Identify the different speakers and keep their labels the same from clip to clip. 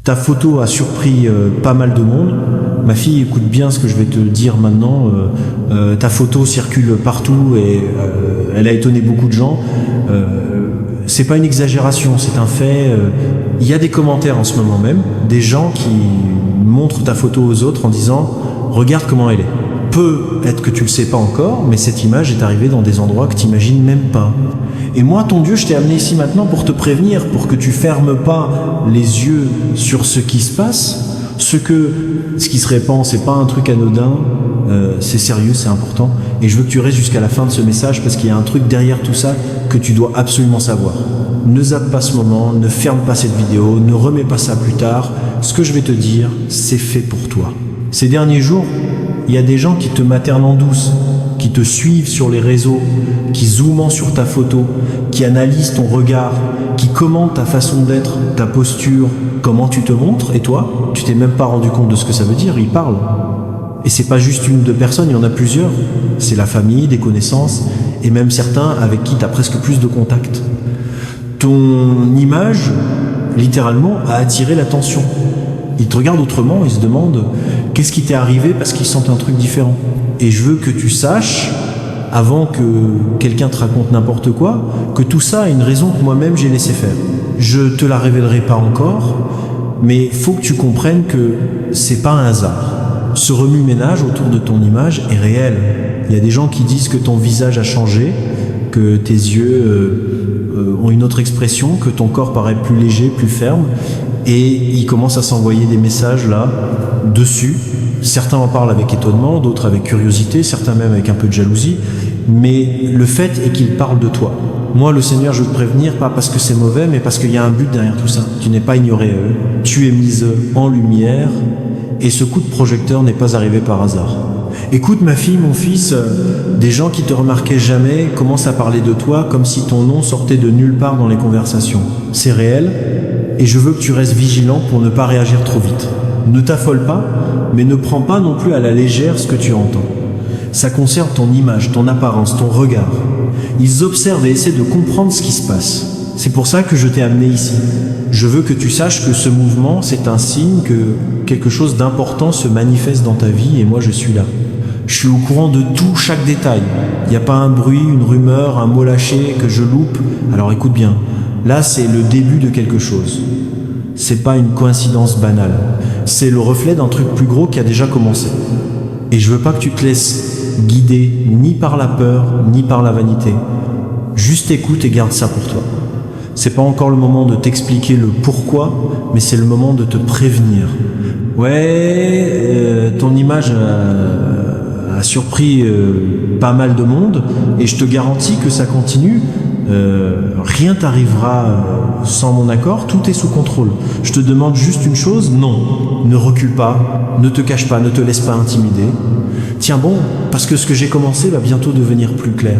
Speaker 1: Ta photo a surpris pas mal de monde. Ma fille, écoute bien ce que je vais te dire maintenant. Ta photo circule partout et elle a étonné beaucoup de gens. C'est pas une exagération, c'est un fait. Il y a des commentaires en ce moment même, des gens qui montrent ta photo aux autres en disant « Regarde comment elle est ». Peut-être que tu le sais pas encore, mais cette image est arrivée dans des endroits que tu n'imagines même pas. Et moi, ton Dieu, je t'ai amené ici maintenant pour te prévenir, pour que tu fermes pas les yeux sur ce qui se passe. Ce qui se répand, c'est pas un truc anodin, c'est sérieux, c'est important. Et je veux que tu restes jusqu'à la fin de ce message parce qu'il y a un truc derrière tout ça que tu dois absolument savoir. Ne zappe pas ce moment, ne ferme pas cette vidéo, ne remets pas ça plus tard. Ce que je vais te dire, c'est fait pour toi. Ces derniers jours, il y a des gens qui te maternent en douce, qui te suivent sur les réseaux, qui zooment sur ta photo, qui analysent ton regard, qui commentent ta façon d'être, ta posture, comment tu te montres, et toi, tu t'es même pas rendu compte de ce que ça veut dire, ils parlent. Et c'est pas juste une ou deux personnes, il y en a plusieurs. C'est la famille, des connaissances, et même certains avec qui tu as presque plus de contact. Ton image, littéralement, a attiré l'attention. Ils te regardent autrement, ils se demandent qu'est-ce qui t'est arrivé parce qu'ils sentent un truc différent. Et je veux que tu saches, avant que quelqu'un te raconte n'importe quoi, que tout ça a une raison que moi-même j'ai laissé faire. Je te la révélerai pas encore, mais faut que tu comprennes que c'est pas un hasard. Ce remue-ménage autour de ton image est réel. Il y a des gens qui disent que ton visage a changé, que tes yeux ont une autre expression, que ton corps paraît plus léger, plus ferme, et ils commencent à s'envoyer des messages là, dessus. Certains en parlent avec étonnement, d'autres avec curiosité, certains même avec un peu de jalousie, mais le fait est qu'ils parlent de toi. Moi, le Seigneur, je veux te prévenir, pas parce que c'est mauvais, mais parce qu'il y a un but derrière tout ça. Tu n'es pas ignoré eux, tu es mise en lumière, et ce coup de projecteur n'est pas arrivé par hasard. Écoute ma fille, mon fils, des gens qui te remarquaient jamais commencent à parler de toi comme si ton nom sortait de nulle part dans les conversations. C'est réel, et je veux que tu restes vigilant pour ne pas réagir trop vite. Ne t'affole pas, mais ne prends pas non plus à la légère ce que tu entends. Ça concerne ton image, ton apparence, ton regard. Ils observent et essaient de comprendre ce qui se passe. C'est pour ça que je t'ai amené ici. Je veux que tu saches que ce mouvement, c'est un signe que quelque chose d'important se manifeste dans ta vie et moi je suis là. Je suis au courant de tout, chaque détail. Il n'y a pas un bruit, une rumeur, un mot lâché que je loupe. Alors écoute bien, là c'est le début de quelque chose. C'est pas une coïncidence banale. C'est le reflet d'un truc plus gros qui a déjà commencé. Et je veux pas que tu te laisses guider ni par la peur, ni par la vanité. Juste écoute et garde ça pour toi. C'est pas encore le moment de t'expliquer le pourquoi, mais c'est le moment de te prévenir. Ouais, ton image a surpris pas mal de monde, et je te garantis que ça continue. Rien t'arrivera sans mon accord, tout est sous contrôle. Je te demande juste une chose, non, ne recule pas, ne te cache pas, ne te laisse pas intimider. Tiens bon, parce que ce que j'ai commencé va bientôt devenir plus clair.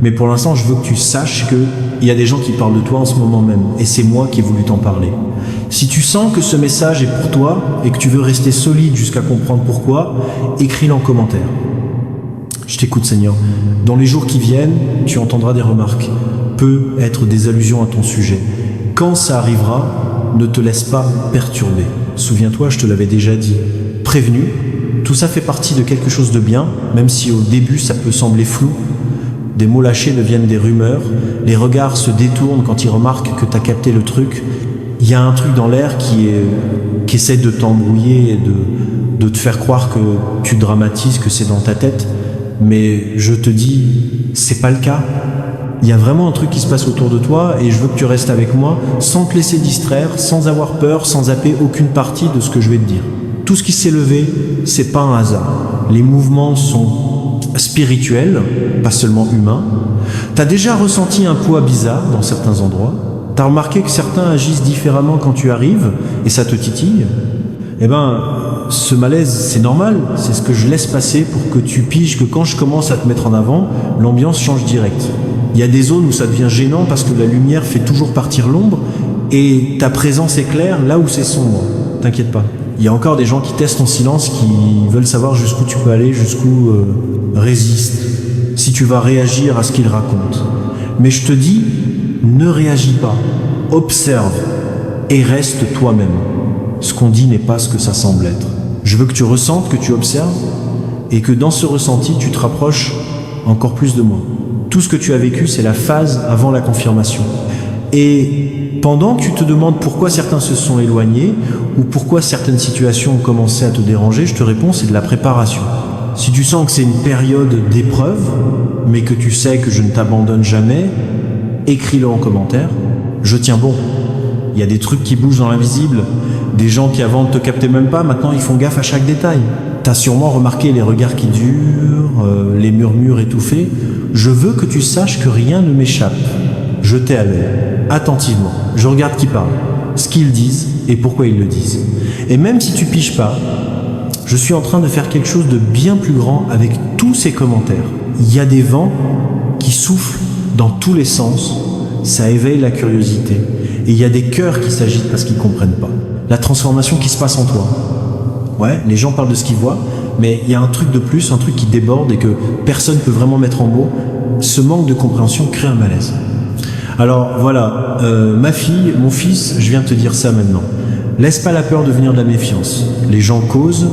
Speaker 1: Mais pour l'instant, je veux que tu saches qu'il y a des gens qui parlent de toi en ce moment même, et c'est moi qui ai voulu t'en parler. Si tu sens que ce message est pour toi, et que tu veux rester solide jusqu'à comprendre pourquoi, écris-le en commentaire. Je t'écoute Seigneur. Dans les jours qui viennent, tu entendras des remarques, peut-être des allusions à ton sujet. Quand ça arrivera, ne te laisse pas perturber. Souviens-toi, je te l'avais déjà dit. Prévenu, tout ça fait partie de quelque chose de bien, même si au début ça peut sembler flou. Des mots lâchés deviennent des rumeurs, les regards se détournent quand ils remarquent que tu as capté le truc. Il y a un truc dans l'air qui essaie de t'embrouiller et de te faire croire que tu dramatises, que c'est dans ta tête. Mais je te dis, c'est pas le cas. Il y a vraiment un truc qui se passe autour de toi et je veux que tu restes avec moi sans te laisser distraire, sans avoir peur, sans zapper aucune partie de ce que je vais te dire. Tout ce qui s'est levé, c'est pas un hasard. Les mouvements sont spirituels, pas seulement humains. T'as déjà ressenti un poids bizarre dans certains endroits. T'as remarqué que certains agissent différemment quand tu arrives et ça te titille. Eh ben, ce malaise, c'est normal, c'est ce que je laisse passer pour que tu piges que quand je commence à te mettre en avant, l'ambiance change direct. Il y a des zones où ça devient gênant parce que la lumière fait toujours partir l'ombre et ta présence éclaire là où c'est sombre. T'inquiète pas. Il y a encore des gens qui testent en silence, qui veulent savoir jusqu'où tu peux aller, jusqu'où résiste, si tu vas réagir à ce qu'ils racontent. Mais je te dis, ne réagis pas, observe et reste toi-même. Ce qu'on dit n'est pas ce que ça semble être. Je veux que tu ressentes, que tu observes, et que dans ce ressenti, tu te rapproches encore plus de moi. Tout ce que tu as vécu, c'est la phase avant la confirmation. Et pendant que tu te demandes pourquoi certains se sont éloignés, ou pourquoi certaines situations ont commencé à te déranger, je te réponds, c'est de la préparation. Si tu sens que c'est une période d'épreuve, mais que tu sais que je ne t'abandonne jamais, écris-le en commentaire. Je tiens bon. Il y a des trucs qui bougent dans l'invisible, des gens qui avant ne te captaient même pas, maintenant ils font gaffe à chaque détail. T'as sûrement remarqué les regards qui durent, les murmures étouffés. Je veux que tu saches que rien ne m'échappe. Je t'ai à l'œil, attentivement. Je regarde qui parle, ce qu'ils disent et pourquoi ils le disent. Et même si tu piges pas, je suis en train de faire quelque chose de bien plus grand avec tous ces commentaires. Il y a des vents qui soufflent dans tous les sens, ça éveille la curiosité. Et il y a des cœurs qui s'agitent parce qu'ils ne comprennent pas. La transformation qui se passe en toi. Ouais, les gens parlent de ce qu'ils voient, mais il y a un truc de plus, un truc qui déborde et que personne ne peut vraiment mettre en mots. Ce manque de compréhension crée un malaise. Alors voilà, ma fille, mon fils, je viens de te dire ça maintenant. Laisse pas la peur devenir de la méfiance. Les gens causent,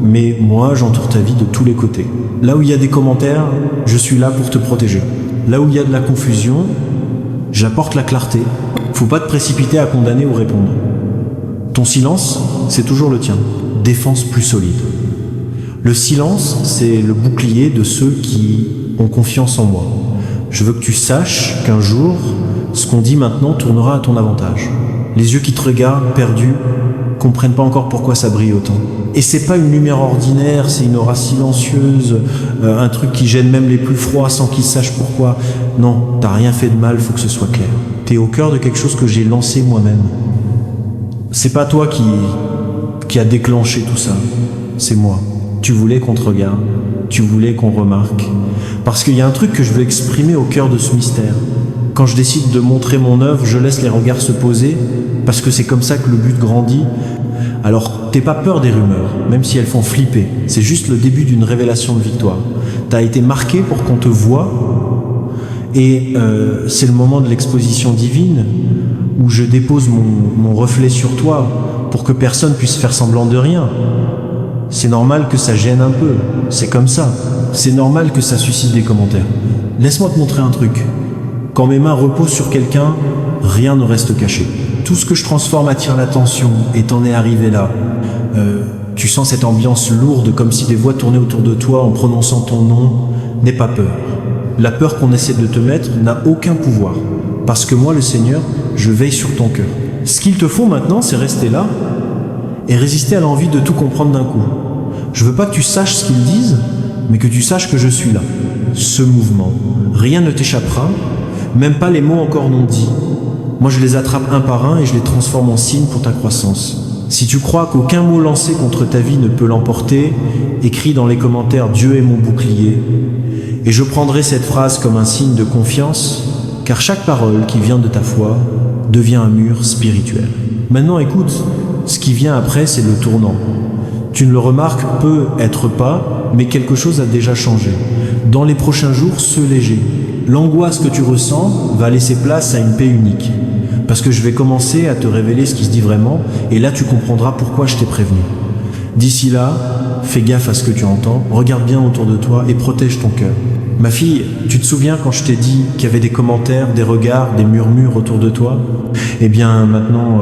Speaker 1: mais moi j'entoure ta vie de tous les côtés. Là où il y a des commentaires, je suis là pour te protéger. Là où il y a de la confusion, j'apporte la clarté. Faut pas te précipiter à condamner ou répondre. Ton silence, c'est toujours le tien. Défense plus solide. Le silence, c'est le bouclier de ceux qui ont confiance en moi. Je veux que tu saches qu'un jour, ce qu'on dit maintenant tournera à ton avantage. Les yeux qui te regardent, perdus, comprennent pas encore pourquoi ça brille autant. Et c'est pas une lumière ordinaire, c'est une aura silencieuse, un truc qui gêne même les plus froids sans qu'ils sachent pourquoi. Non, t'as rien fait de mal, faut que ce soit clair. T'es au cœur de quelque chose que j'ai lancé moi-même. C'est pas toi qui a déclenché tout ça, c'est moi. Tu voulais qu'on te regarde, tu voulais qu'on remarque. Parce qu'il y a un truc que je veux exprimer au cœur de ce mystère. Quand je décide de montrer mon œuvre, je laisse les regards se poser, parce que c'est comme ça que le but grandit. Alors, t'aie pas peur des rumeurs, même si elles font flipper. C'est juste le début d'une révélation de victoire. T'as été marqué pour qu'on te voie, et c'est le moment de l'exposition divine, où je dépose mon reflet sur toi, pour que personne puisse faire semblant de rien. C'est normal que ça gêne un peu, c'est comme ça. C'est normal que ça suscite des commentaires. Laisse-moi te montrer un truc. Quand mes mains reposent sur quelqu'un, rien ne reste caché. Tout ce que je transforme attire l'attention, et t'en es arrivé là. Tu sens cette ambiance lourde, comme si des voix tournaient autour de toi en prononçant ton nom. N'aie pas peur. La peur qu'on essaie de te mettre n'a aucun pouvoir. Parce que moi, le Seigneur, je veille sur ton cœur. Ce qu'il te faut maintenant, c'est rester là et résister à l'envie de tout comprendre d'un coup. Je veux pas que tu saches ce qu'ils disent, mais que tu saches que je suis là. Ce mouvement, rien ne t'échappera, même pas les mots encore non dits. Moi, je les attrape un par un et je les transforme en signes pour ta croissance. Si tu crois qu'aucun mot lancé contre ta vie ne peut l'emporter, écris dans les commentaires « Dieu est mon bouclier » et je prendrai cette phrase comme un signe de confiance, car chaque parole qui vient de ta foi devient un mur spirituel. Maintenant, écoute, ce qui vient après, c'est le tournant. Tu ne le remarques peut-être pas, mais quelque chose a déjà changé. Dans les prochains jours, sois léger. L'angoisse que tu ressens va laisser place à une paix unique. Parce que je vais commencer à te révéler ce qui se dit vraiment, et là tu comprendras pourquoi je t'ai prévenu. D'ici là, fais gaffe à ce que tu entends, regarde bien autour de toi et protège ton cœur. Ma fille, tu te souviens quand je t'ai dit qu'il y avait des commentaires, des regards, des murmures autour de toi? Eh bien maintenant,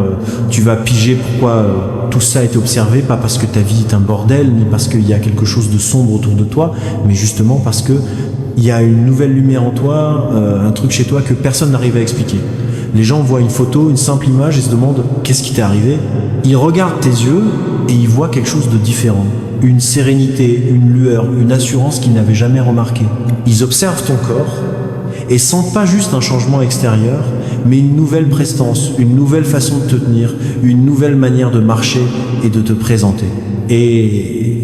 Speaker 1: tu vas piger pourquoi tout ça est observé, pas parce que ta vie est un bordel, ni parce qu'il y a quelque chose de sombre autour de toi, mais justement parce que il y a une nouvelle lumière en toi, un truc chez toi que personne n'arrive à expliquer. Les gens voient une photo, une simple image et se demandent qu'est-ce qui t'est arrivé. Ils regardent tes yeux et ils voient quelque chose de différent. Une sérénité, une lueur, une assurance qu'ils n'avaient jamais remarquée. Ils observent ton corps et sentent pas juste un changement extérieur, mais une nouvelle prestance, une nouvelle façon de te tenir, une nouvelle manière de marcher et de te présenter. Et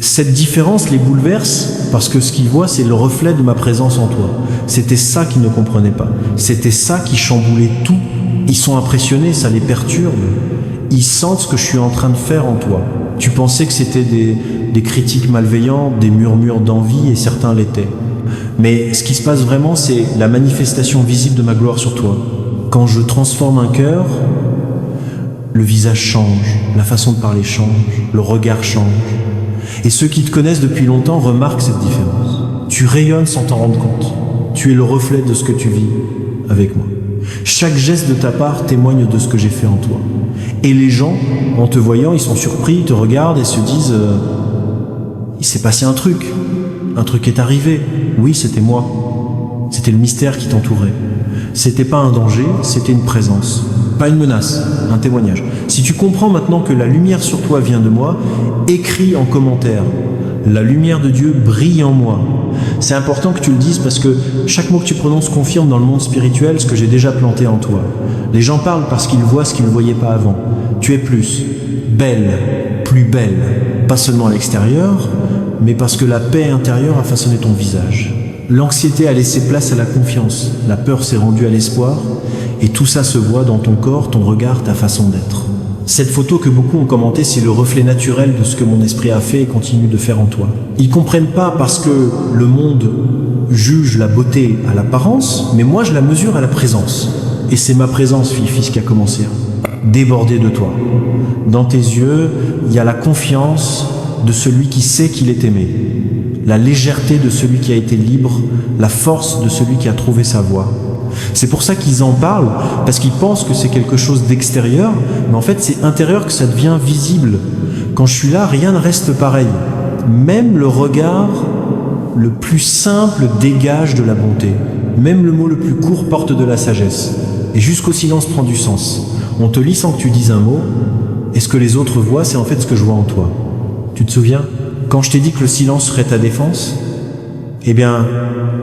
Speaker 1: cette différence les bouleverse parce que ce qu'ils voient, c'est le reflet de ma présence en toi. C'était ça qu'ils ne comprenaient pas. C'était ça qui chamboulait tout. Ils sont impressionnés, ça les perturbe. Ils sentent ce que je suis en train de faire en toi. Tu pensais que c'était des critiques malveillantes, des murmures d'envie, et certains l'étaient. Mais ce qui se passe vraiment, c'est la manifestation visible de ma gloire sur toi. Quand je transforme un cœur, Le visage change, la façon de parler change, le regard change. Et ceux qui te connaissent depuis longtemps remarquent cette différence. Tu rayonnes sans t'en rendre compte. Tu es le reflet de ce que tu vis avec moi. Chaque geste de ta part témoigne de ce que j'ai fait en toi. Et les gens, en te voyant, ils sont surpris, ils te regardent et se disent il s'est passé un truc est arrivé. Oui, c'était moi. C'était le mystère qui t'entourait. C'était pas un danger, c'était une présence. Pas une menace, un témoignage. Si tu comprends maintenant que la lumière sur toi vient de moi, écris en commentaire. La lumière de Dieu brille en moi. C'est important que tu le dises parce que chaque mot que tu prononces confirme dans le monde spirituel ce que j'ai déjà planté en toi. Les gens parlent parce qu'ils voient ce qu'ils ne voyaient pas avant. Tu es plus belle, pas seulement à l'extérieur, mais parce que la paix intérieure a façonné ton visage. L'anxiété a laissé place à la confiance, la peur s'est rendue à l'espoir, et tout ça se voit dans ton corps, ton regard, ta façon d'être. Cette photo que beaucoup ont commentée, c'est le reflet naturel de ce que mon esprit a fait et continue de faire en toi. Ils comprennent pas parce que le monde juge la beauté à l'apparence, mais moi je la mesure à la présence. Et c'est ma présence, fille-fils, qui a commencé à déborder de toi. Dans tes yeux, il y a la confiance de celui qui sait qu'il est aimé, la légèreté de celui qui a été libre, la force de celui qui a trouvé sa voie. C'est pour ça qu'ils en parlent, parce qu'ils pensent que c'est quelque chose d'extérieur, mais en fait c'est intérieur que ça devient visible. Quand je suis là, rien ne reste pareil. Même le regard le plus simple dégage de la bonté. Même le mot le plus court porte de la sagesse. Et jusqu'au silence prend du sens. On te lit sans que tu dises un mot, et ce que les autres voient, c'est en fait ce que je vois en toi. Tu te souviens ? Quand je t'ai dit que le silence serait ta défense, eh bien,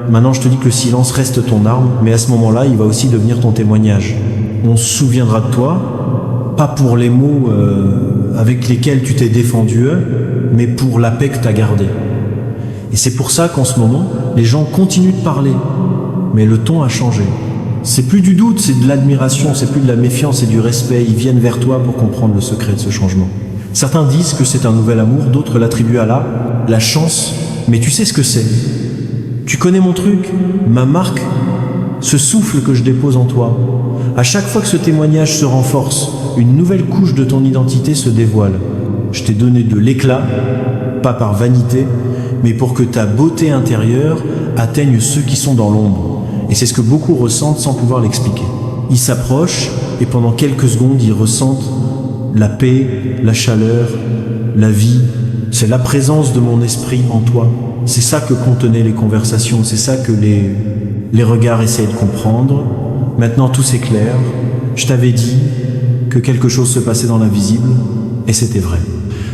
Speaker 1: maintenant je te dis que le silence reste ton arme, mais à ce moment-là, il va aussi devenir ton témoignage. On se souviendra de toi, pas pour les mots avec lesquels tu t'es défendu, mais pour la paix que tu as gardée. Et c'est pour ça qu'en ce moment, les gens continuent de parler, mais le ton a changé. C'est plus du doute, c'est de l'admiration, c'est plus de la méfiance, c'est du respect. Ils viennent vers toi pour comprendre le secret de ce changement. Certains disent que c'est un nouvel amour, d'autres l'attribuent à la chance, mais tu sais ce que c'est. Tu connais mon truc, ma marque, ce souffle que je dépose en toi. À chaque fois que ce témoignage se renforce, une nouvelle couche de ton identité se dévoile. Je t'ai donné de l'éclat, pas par vanité, mais pour que ta beauté intérieure atteigne ceux qui sont dans l'ombre. Et c'est ce que beaucoup ressentent sans pouvoir l'expliquer. Ils s'approchent et pendant quelques secondes, ils ressentent la paix, la chaleur, la vie. C'est la présence de mon esprit en toi. C'est ça que contenaient les conversations, c'est ça que les regards essayaient de comprendre. Maintenant tout s'éclaire. Je t'avais dit que quelque chose se passait dans l'invisible, et c'était vrai.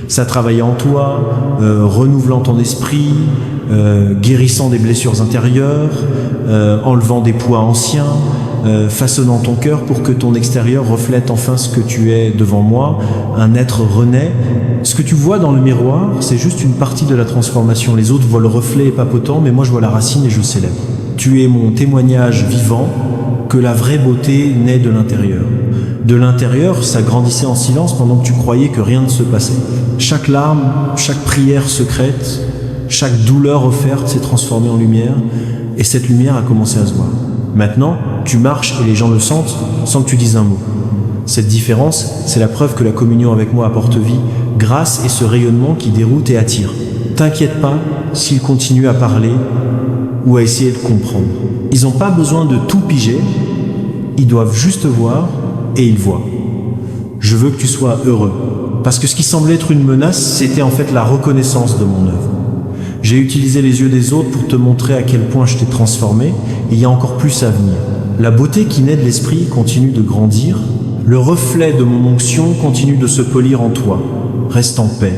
Speaker 1: Ça travaillait en toi, renouvelant ton esprit, guérissant des blessures intérieures, enlevant des poids anciens, façonnant ton cœur pour que ton extérieur reflète enfin ce que tu es devant moi, un être renaît. Ce que tu vois dans le miroir, c'est juste une partie de la transformation. Les autres voient le reflet épapotant, mais moi je vois la racine et je célèbre. Tu es mon témoignage vivant que la vraie beauté naît de l'intérieur. De l'intérieur, ça grandissait en silence pendant que tu croyais que rien ne se passait. Chaque larme, chaque prière secrète, chaque douleur offerte s'est transformée en lumière, et cette lumière a commencé à se voir. Maintenant, tu marches et les gens le sentent sans que tu dises un mot. Cette différence, c'est la preuve que la communion avec moi apporte vie, grâce et ce rayonnement qui déroute et attire. T'inquiète pas s'ils continuent à parler ou à essayer de comprendre. Ils n'ont pas besoin de tout piger, ils doivent juste voir et ils voient. Je veux que tu sois heureux, parce que ce qui semblait être une menace, c'était en fait la reconnaissance de mon œuvre. J'ai utilisé les yeux des autres pour te montrer à quel point je t'ai transformé, et il y a encore plus à venir. La beauté qui naît de l'esprit continue de grandir, le reflet de mon onction continue de se polir en toi. Reste en paix,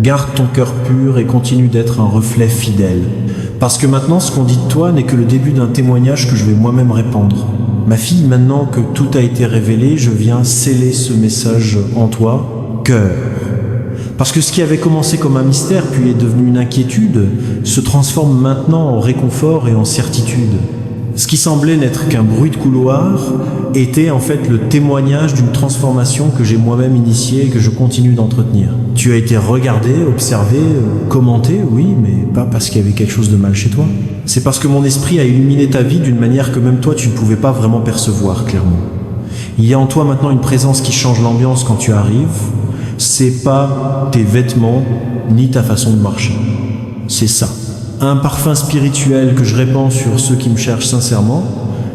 Speaker 1: garde ton cœur pur et continue d'être un reflet fidèle. Parce que maintenant, ce qu'on dit de toi n'est que le début d'un témoignage que je vais moi-même répandre. Ma fille, maintenant que tout a été révélé, je viens sceller ce message en toi, cœur. Parce que ce qui avait commencé comme un mystère, puis est devenu une inquiétude, se transforme maintenant en réconfort et en certitude. Ce qui semblait n'être qu'un bruit de couloir était en fait le témoignage d'une transformation que j'ai moi-même initiée et que je continue d'entretenir. Tu as été regardé, observé, commenté, oui, mais pas parce qu'il y avait quelque chose de mal chez toi. C'est parce que mon esprit a illuminé ta vie d'une manière que même toi tu ne pouvais pas vraiment percevoir clairement. Il y a en toi maintenant une présence qui change l'ambiance quand tu arrives. C'est pas tes vêtements ni ta façon de marcher. C'est ça. Un parfum spirituel que je répands sur ceux qui me cherchent sincèrement.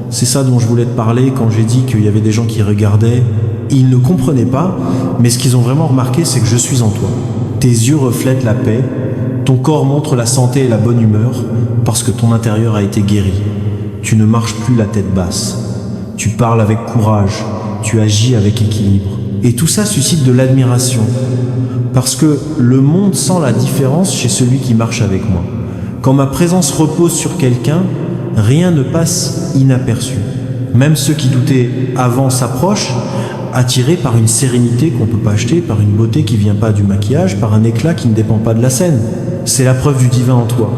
Speaker 1: C'est ça dont je voulais te parler quand j'ai dit qu'il y avait des gens qui regardaient. Ils ne comprenaient pas, mais ce qu'ils ont vraiment remarqué, c'est que je suis en toi. Tes yeux reflètent la paix, ton corps montre la santé et la bonne humeur, parce que ton intérieur a été guéri. Tu ne marches plus la tête basse. Tu parles avec courage, tu agis avec équilibre. Et tout ça suscite de l'admiration, parce que le monde sent la différence chez celui qui marche avec moi. Quand ma présence repose sur quelqu'un, rien ne passe inaperçu. Même ceux qui doutaient avant s'approchent, attirés par une sérénité qu'on ne peut pas acheter, par une beauté qui ne vient pas du maquillage, par un éclat qui ne dépend pas de la scène. C'est la preuve du divin en toi.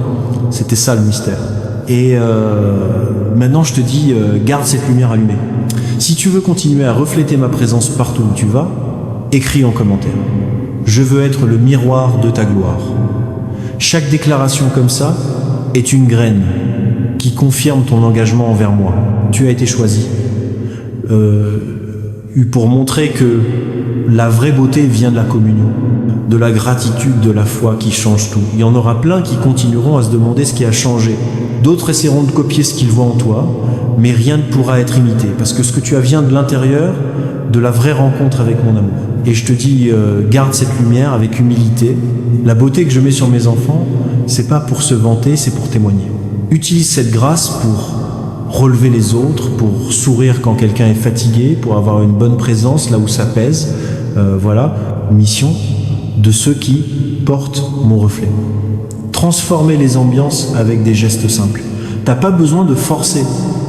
Speaker 1: C'était ça le mystère. Et maintenant je te dis, garde cette lumière allumée. Si tu veux continuer à refléter ma présence partout où tu vas, écris en commentaire. Je veux être le miroir de ta gloire. Chaque déclaration comme ça est une graine qui confirme ton engagement envers moi. Tu as été choisi pour montrer que la vraie beauté vient de la communion, de la gratitude, de la foi qui change tout. Il y en aura plein qui continueront à se demander ce qui a changé. D'autres essaieront de copier ce qu'ils voient en toi, mais rien ne pourra être imité, parce que ce que tu as vient de l'intérieur, de la vraie rencontre avec mon amour. Et je te dis, garde cette lumière avec humilité. La beauté que je mets sur mes enfants, c'est pas pour se vanter, c'est pour témoigner. Utilise cette grâce pour relever les autres, pour sourire quand quelqu'un est fatigué, pour avoir une bonne présence là où ça pèse. Voilà, mission de ceux qui portent mon reflet. Transformer les ambiances avec des gestes simples. T'as pas besoin de forcer,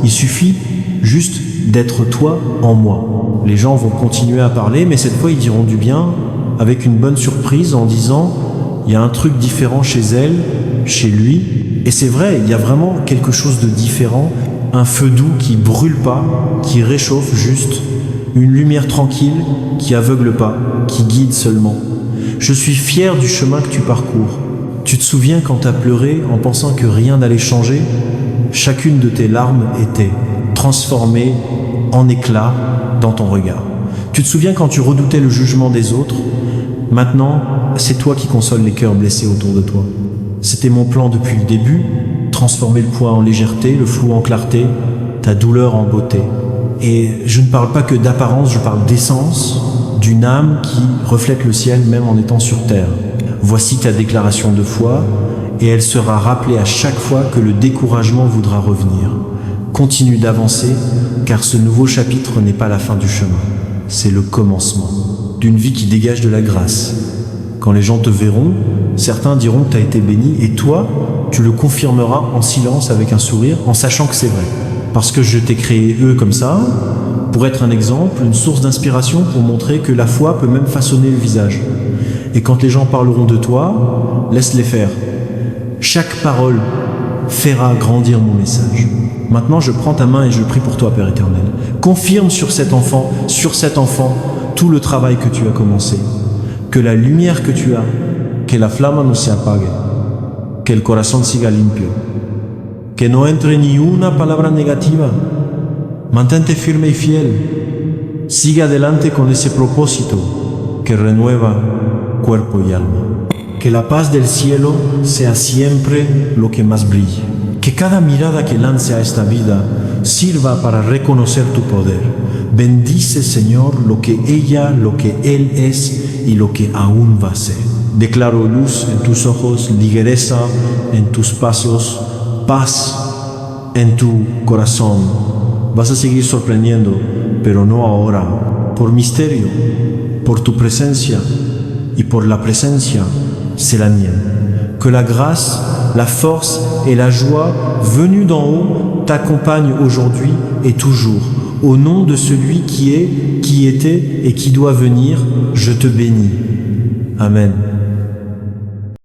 Speaker 1: il suffit juste d'être toi en moi. Les gens vont continuer à parler, mais cette fois ils diront du bien avec une bonne surprise en disant il y a un truc différent chez elle, chez lui. Et c'est vrai, il y a vraiment quelque chose de différent, un feu doux qui brûle pas, qui réchauffe juste, une lumière tranquille qui aveugle pas, qui guide seulement. Je suis fier du chemin que tu parcours. Tu te souviens quand t'as pleuré en pensant que rien n'allait changer? Chacune de tes larmes était transformée en éclat dans ton regard. Tu te souviens quand tu redoutais le jugement des autres? Maintenant, c'est toi qui consoles les cœurs blessés autour de toi. C'était mon plan depuis le début, transformer le poids en légèreté, le flou en clarté, ta douleur en beauté. Et je ne parle pas que d'apparence, je parle d'essence, d'une âme qui reflète le ciel même en étant sur terre. Voici ta déclaration de foi, et elle sera rappelée à chaque fois que le découragement voudra revenir. Continue d'avancer, car ce nouveau chapitre n'est pas la fin du chemin, c'est le commencement d'une vie qui dégage de la grâce. Quand les gens te verront, certains diront que tu as été béni, et toi, tu le confirmeras en silence avec un sourire, en sachant que c'est vrai. Parce que je t'ai créé eux comme ça, pour être un exemple, une source d'inspiration pour montrer que la foi peut même façonner le visage. Et quand les gens parleront de toi, laisse-les faire. Chaque parole fera grandir mon message. Maintenant, je prends ta main et je prie pour toi, Père éternel. Confirme sur cet enfant, tout le travail que tu as commencé. Que la lumière que tu as, que la flama no se apague, que el corazón siga limpio, que no entre ni una palabra negativa. Mantente firme y fiel. Sigue adelante con ese propósito que renueva cuerpo y alma. Que la paz del cielo sea siempre lo que más brille. Que cada mirada que lance a esta vida sirva para reconocer tu poder. Bendice, Señor, lo que ella, lo que él es y lo que aún va a ser. Declaro luz en tus ojos, ligereza en tus pasos, paz en tu corazón. Vas a seguir sorprendiendo, pero no ahora, por misterio, por tu presencia y por la presencia, c'est la mienne. Que la grâce, la force et la joie venues d'en haut t'accompagnent aujourd'hui et toujours. Au nom de celui qui est, qui était et qui doit venir, je te bénis. Amen.